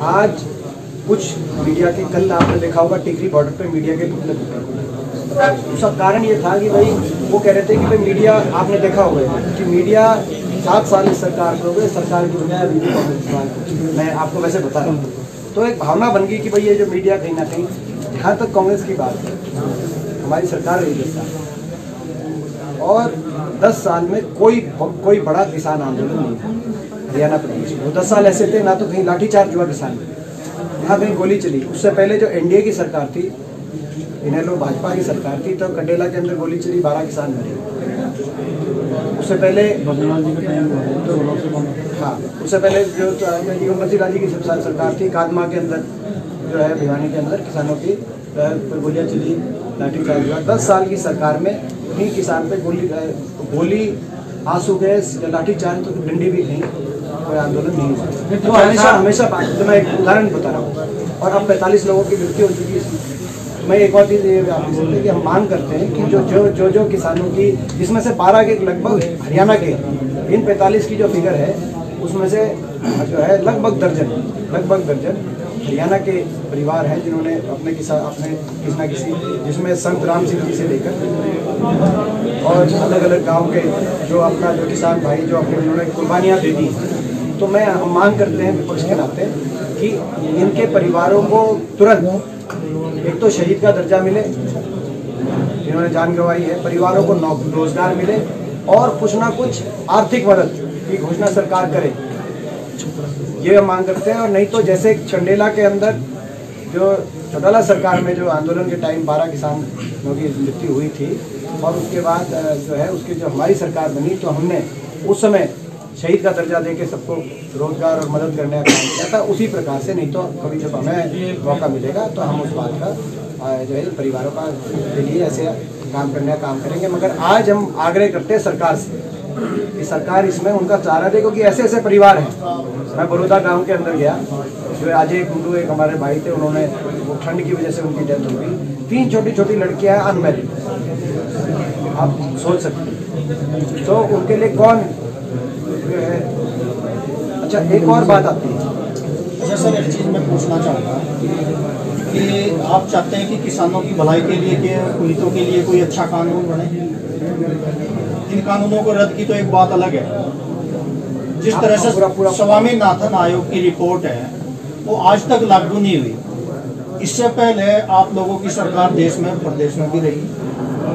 आज कुछ मीडिया के, कल आपने देखा होगा टिकरी बॉर्डर पे मीडिया के पुतले, उसका कारण ये था कि भाई वो कह रहे थे कि भाई मीडिया, आपने देखा होगा कि मीडिया 7 साल इस सरकार को हो गए, सरकार की मैं आपको वैसे बता रहा हूँ, तो एक भावना बन गई कि भाई ये जो मीडिया कहीं ना कहीं, जहाँ तक कांग्रेस की बात है, हमारी सरकार रही 10 साल और 10 साल में कोई बड़ा किसान आंदोलन नहीं था हरियाणा प्रदेश में। वो 10 साल ऐसे थे, ना तो कहीं लाठीचार्ज हुआ किसान में, ना कहीं गोली चली। उससे पहले जो एनडीए की सरकार थी, इनेलो भाजपा की सरकार थी, तो कंडेला के अंदर गोली चली, 12 किसान मरे। उससे पहले हाँ, उससे पहले जो राजी की सरकार थी, कादमा के अंदर जो है भिवानी के अंदर किसानों की गोलियाँ चली, लाठीचार्ज हुआ। 10 साल की सरकार में ही किसान पे गोली, आंसू गैस या लाठीचार्ज, तो डंडी भी नहीं, कोई आंदोलन नहीं हुआ। तो हमेशा तो मैं एक उदाहरण बता रहा हूँ। और अब 45 लोगों की मृत्यु हो चुकी है। मैं एक और चीज़ ये आप देख सकते हैं कि हम मांग करते हैं कि जो किसानों की, जिसमें से 12 के लगभग हरियाणा के, इन 45 की जो फिगर है उसमें से जो है लगभग दर्जन हरियाणा के परिवार हैं जिन्होंने अपने किसी ना किसी, जिसमें संत राम सिंह जी से लेकर और अलग अलग गांव के जो अपना जो किसान भाई जो अपने उन्होंने कुर्बानियाँ दे दी। तो हम मांग करते हैं विपक्ष के नाते कि इनके परिवारों को तुरंत एक तो शहीद का दर्जा मिले, जिन्होंने जान गंवाई है, परिवारों को रोजगार मिले और कुछ ना कुछ आर्थिक मदद की घोषणा सरकार करे, ये हम मांग करते हैं। और नहीं तो जैसे चंडेला के अंदर जो चौटाला सरकार में जो आंदोलन के टाइम 12 किसानों की मृत्यु हुई थी और उसके बाद जो है उसकी जो हमारी सरकार बनी, तो हमने उस समय शहीद का दर्जा देके सबको रोजगार और मदद करने का काम किया था। उसी प्रकार से नहीं तो कभी जब हमें मौका मिलेगा तो हम उस बात का जो है परिवारों का के लिए ऐसे काम करने का काम करेंगे। मगर आज हम आग्रह करते हैं सरकार से कि सरकार इसमें उनका सहारा दे, क्योंकि ऐसे ऐसे परिवार हैं। मैं बड़ौदा गांव के अंदर गया, जो अजय कुंडू एक हमारे भाई थे, उन्होंने वो ठंड की वजह से उनकी डेथ हो गई। 3 छोटी लड़कियां हैं अनमैरिड, आप सोच सकते, तो उनके लिए कौन है। अच्छा, एक और बात आती है। अच्छा सर, एक चीज़ मैं पूछना चाहूँगा कि आप चाहते हैं कि किसानों की भलाई के लिए, कि पीड़ितों के लिए कोई अच्छा कानून बने। इन कानूनों को रद्द की तो एक बात अलग है। जिस तरह से स्वामीनाथन आयोग की रिपोर्ट है वो आज तक लागू नहीं हुई। इससे पहले आप लोगों की सरकार देश में प्रदेश में भी रही,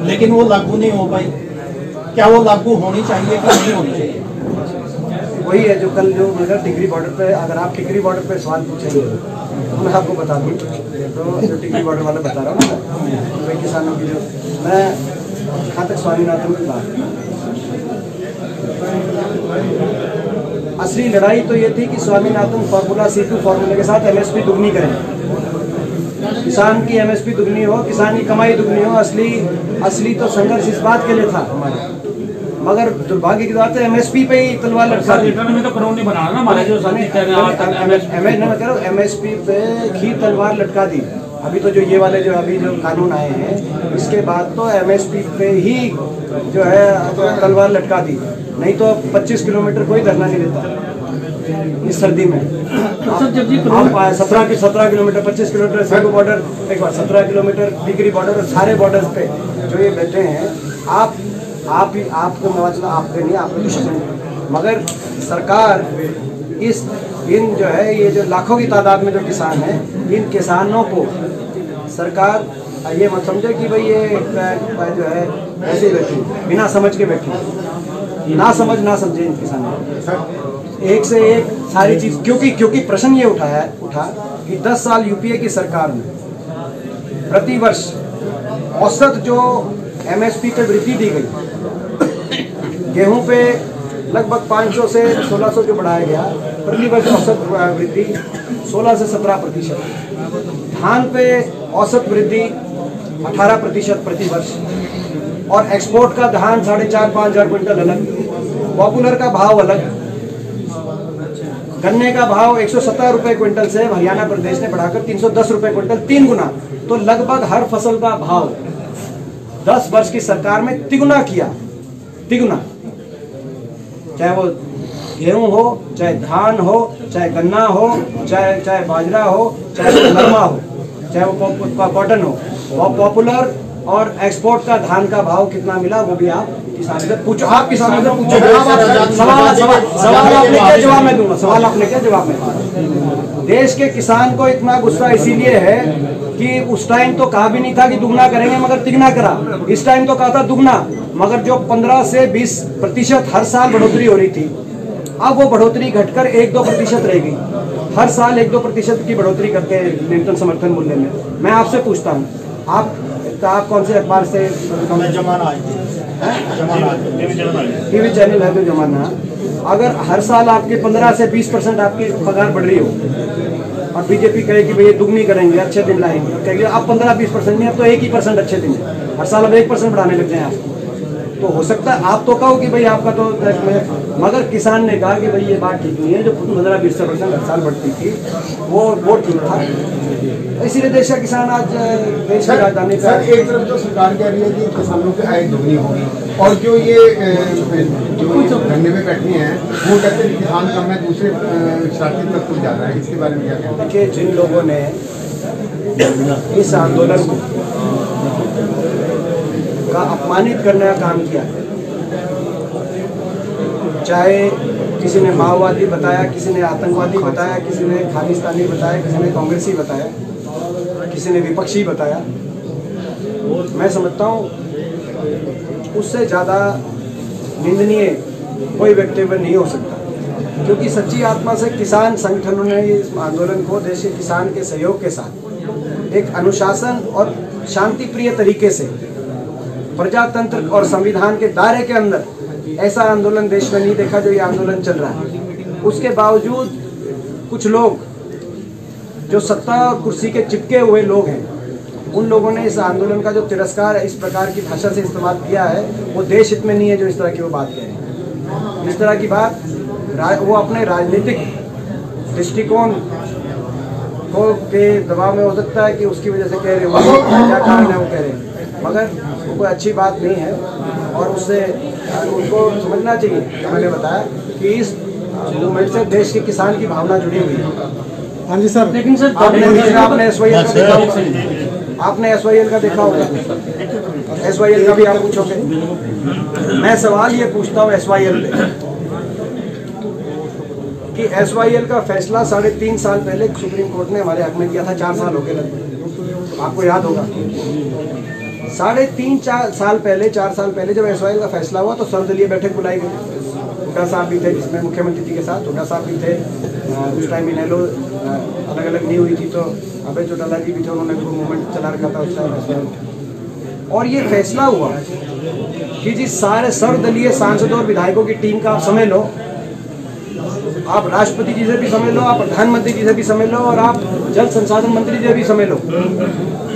लेकिन वो लागू नहीं हो पाई। क्या वो लागू होनी चाहिए कि नहीं होनी चाहिए? वही है जो कल जो मगर टिकरी बॉर्डर पे, अगर आप टिकरी बॉर्डर पे सवाल पूछेंगे तो मैं आपको बता दूँ, तो जो टिकरी बॉर्डर वाला बता रहा हूँ ना, वही किसानों की जो, मैं जहाँ तक स्वामीनाथन की बात, असली लड़ाई तो ये थी कि स्वामीनाथन फार्मूला C2 फार्मूले के साथ MSP दुगनी करें, किसान की MSP दुगनी हो, किसान की कमाई दुगनी हो। असली तो संघर्ष इस बात के लिए था हमारे, मगर दुर्भाग्य की बात है MSP पे ही तलवार लटका दी। मैं कह रहा हूँ MSP पे ही तलवार लटका दी। अभी तो जो ये वाले जो अभी जो कानून आए हैं, इसके बाद तो MSP पे ही जो है तलवार लटका दी। नहीं तो 25 किलोमीटर कोई धरना नहीं देता इस सर्दी में। आप 17 किलोमीटर 25 किलोमीटर सेगो बॉर्डर, एक बार 17 किलोमीटर टिकरी बॉर्डर और सारे बॉर्डर्स पे जो ये बैठे हैं, आपको मतलब आपके नहीं, आपको, मगर सरकार इन जो है ये जो लाखों की तादाद में जो किसान हैं, इन किसानों को सरकार ये मत समझे कि भाई ये जो है ऐसे ही बैठी, बिना समझ के बैठी, ना समझे इन किसानों को। एक से एक सारी चीज, क्योंकि प्रश्न ये उठा कि 10 साल यूपीए की सरकार में प्रतिवर्ष औसत जो MSP पे वृद्धि दी गई, गेहूं पे लगभग 500 से 1600 जो बढ़ाया गया, प्रतिवर्ष औसत वृद्धि 16 से 17%। धान पे औसत वृद्धि 18% प्रतिवर्ष, और एक्सपोर्ट का धान 4,500-5 हज़ार क्विंटल अलग, पॉपुलर का भाव अलग, गन्ने का भाव 170 रुपए क्विंटल से हरियाणा प्रदेश ने बढ़ाकर 310 रुपए क्विंटल, 3 गुना। तो लगभग हर फसल का भाव 10 वर्ष की सरकार में तिगुना किया, तिगुना। चाहे वो गेहूं हो, चाहे धान हो, चाहे गन्ना हो, चाहे बाजरा हो, चाहे नरमा हो, चाहे वो कॉटन हो, वो पॉपुलर और एक्सपोर्ट का धान का भाव कितना मिला वो भी आप किसान से पूछो। आप किसानों से पूछो, सवाल आपने क्या जवाब मैं दूंगा, सवाल आपने क्या जवाब मैं दूंगा। देश के किसान को इतना गुस्सा इसीलिए है कि उस टाइम तो कहा भी नहीं था कि दुगना करेंगे मगर तिगना करा। इस टाइम तो कहा था दुगना, मगर जो 15 से 20% हर साल बढ़ोतरी हो रही थी, अब वो बढ़ोतरी घटकर 1-2% रह गई। हर साल 1-2% की बढ़ोतरी करते हैं न्यूनतम समर्थन मूल्य में। मैं आपसे पूछता हूँ, आप कौन से अखबार से? जमाना टीवी चैनल है तो जमाना। अगर हर साल आपके 15 से 20% आपकी पगार बढ़ रही हो और बीजेपी कहे कि भाई दुगनी करेंगे, अच्छे दिन लाएंगे, कहेंगे अब 15-20% नहीं, अब तो 1% अच्छे दिन है, हर साल अब 1% बढ़ाने लग जाए आप, तो हो सकता है आप तो कहो कि भाई आपका तो, मगर किसान ने कहा कि भाई ये बात ठीक नहीं है, जो 15-20% हर साल बढ़ती थी वो ठीक था। इसीलिए देश का किसान आज देश की राजधानी सर, एक तरफ तो सरकार कह रही है कि किसानों की आय दोगुनी होगी, और जो ये जो धरने में बैठे हैं वो कहते हैं किसान कम है, दूसरे शरारती तत्व को ज्यादा है। इसके बारे में क्या कहना है? देखिए, जिन लोगों ने इस आंदोलन को का अपमानित करने का काम किया, चाहे किसी ने माओवादी बताया, किसी ने आतंकवादी बताया, किसी ने खालिस्तानी बताया, किसी ने कांग्रेसी बताया, किसी ने विपक्षी बताया, मैं समझता हूँ उससे ज़्यादा निंदनीय कोई वक्तव्य नहीं हो सकता, क्योंकि सच्ची आत्मा से किसान संगठनों ने इस आंदोलन को देश के किसान के सहयोग के साथ एक अनुशासन और शांति प्रिय तरीके से प्रजातंत्र और संविधान के दायरे के अंदर ऐसा आंदोलन देश में नहीं देखा जो ये आंदोलन चल रहा है। उसके बावजूद कुछ लोग जो सत्ता कुर्सी के चिपके हुए लोग हैं, उन लोगों ने इस आंदोलन का जो तिरस्कार इस प्रकार की भाषा से इस्तेमाल किया है, वो देश हित में नहीं है। जो इस तरह की वो बात कह रहे हैं, इस तरह की बात वो अपने राजनीतिक दृष्टिकोण को के दबाव में हो सकता है कि उसकी वजह से कह रहे हो, क्या कारण है वो कह रहे हैं, मगर वो कोई अच्छी बात नहीं है। और उससे उनको समझना चाहिए, मैंने बताया कि इस मूवमेंट से देश के किसान की भावना जुड़ी हुई है। हाँ जी सर, लेकिन सर आपने SYL का देखा होगा, आपने SYL का देखा होगा, SYL का भी आप पूछोगे। मैं सवाल ये पूछता हूँ SYL पे कि SYL का फैसला 3.5 साल पहले सुप्रीम कोर्ट ने हमारे हक में किया था, 4 साल हो गए लगभग, आपको याद होगा। 3.5 साल पहले, 4 साल पहले जब SYL का फैसला हुआ तो सर्वदलीय बैठक बुलाई गई। हुड्डा साहब भी थे, जिसमें मुख्यमंत्री जी के साथ हुड्डा साहब भी थे। उस टाइम इनेलो अलग अलग नहीं हुई थी, तो अभय चौटाला जी भी थे, उन्होंने मूवमेंट चला रखा था उस टाइम। और ये फैसला हुआ कि जी सारे सर्वदलीय सांसदों और विधायकों की टीम का आप समझ लो, आप राष्ट्रपति जी से भी समझ लो, आप प्रधानमंत्री जी से भी समझ लो, और आप जल संसाधन मंत्री जी से भी समझ लो,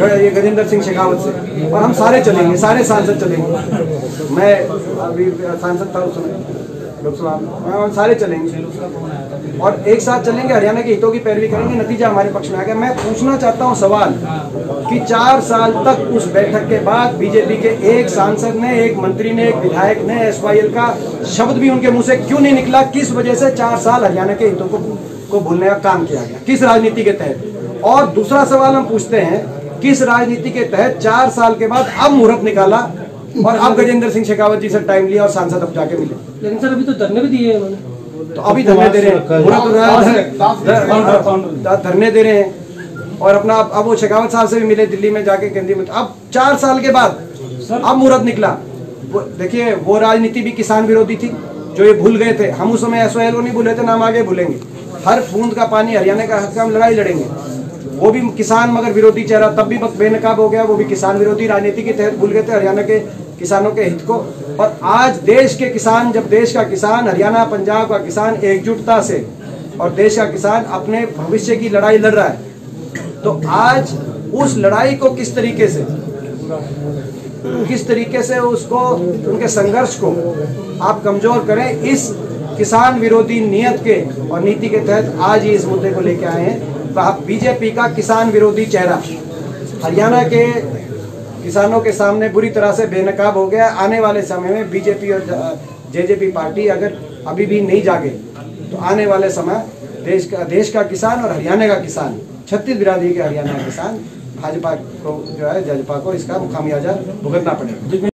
ये गजेंद्र सिंह शेखावत से, और हम सारे चलेंगे, सारे सांसद चलेंगे। मैं अभी सांसद था उस समय लोकसभा में, सारे चलेंगे और एक साथ चलेंगे, हरियाणा के हितों की पैरवी करेंगे, नतीजा हमारे पक्ष में आ गया। मैं पूछना चाहता हूं सवाल कि 4 साल तक उस बैठक के बाद बीजेपी के एक सांसद ने, एक मंत्री ने, एक विधायक ने SYL का शब्द भी उनके मुंह से क्यों नहीं निकला? किस वजह से 4 साल हरियाणा के हितों को भूलने का काम किया गया, किस राजनीति के तहत? और दूसरा सवाल हम पूछते हैं, किस राजनीति के तहत 4 साल के बाद अब मुहूर्त निकाला और अब गजेंद्र सिंह शेखावत जी से टाइम लिया और सांसद अब जाके मिले? लेकिन सर अभी तो धरने भी दिए हैं, तो अभी धरने दे रहे हैं, धरने दे रहे हैं, और अपना अब वो शेखावत साहब से भी मिले दिल्ली में जाके केंद्रीय मंत्री। अब 4 साल के बाद अब मुहूर्त निकला। देखिए, वो राजनीति भी किसान विरोधी थी जो ये भूल गए थे। हम उस समय SYL को नहीं भूले थे, नाम आगे भूलेंगे। हर बूंद का पानी हरियाणा का हक का हम लड़ाई लड़ेंगे। वो भी किसान मगर विरोधी चेहरा, तब भी बेनकाब हो गया, वो भी किसान विरोधी राजनीति के तहत भूल गए थे हरियाणा के किसानों के हित को। और आज देश के किसान, जब देश का किसान, हरियाणा पंजाब का किसान एकजुटता से और देश का किसान अपने भविष्य की लड़ाई लड़ रहा है, तो आज उस लड़ाई को किस तरीके से उसको, उनके संघर्ष को आप कमजोर करें, इस किसान विरोधी नियत के और नीति के तहत आज ही इस मुद्दे को लेके आए हैं। तो आप बीजेपी का किसान विरोधी चेहरा हरियाणा के किसानों के सामने बुरी तरह से बेनकाब हो गया। आने वाले समय में बीजेपी और जेजेपी पार्टी अगर अभी भी नहीं जागे तो आने वाले समय देश का किसान और हरियाणा का किसान, 36 बिरादरी के हरियाणा के किसान भाजपा को जो है जजपा को इसका खामियाजा भुगतना पड़ेगा।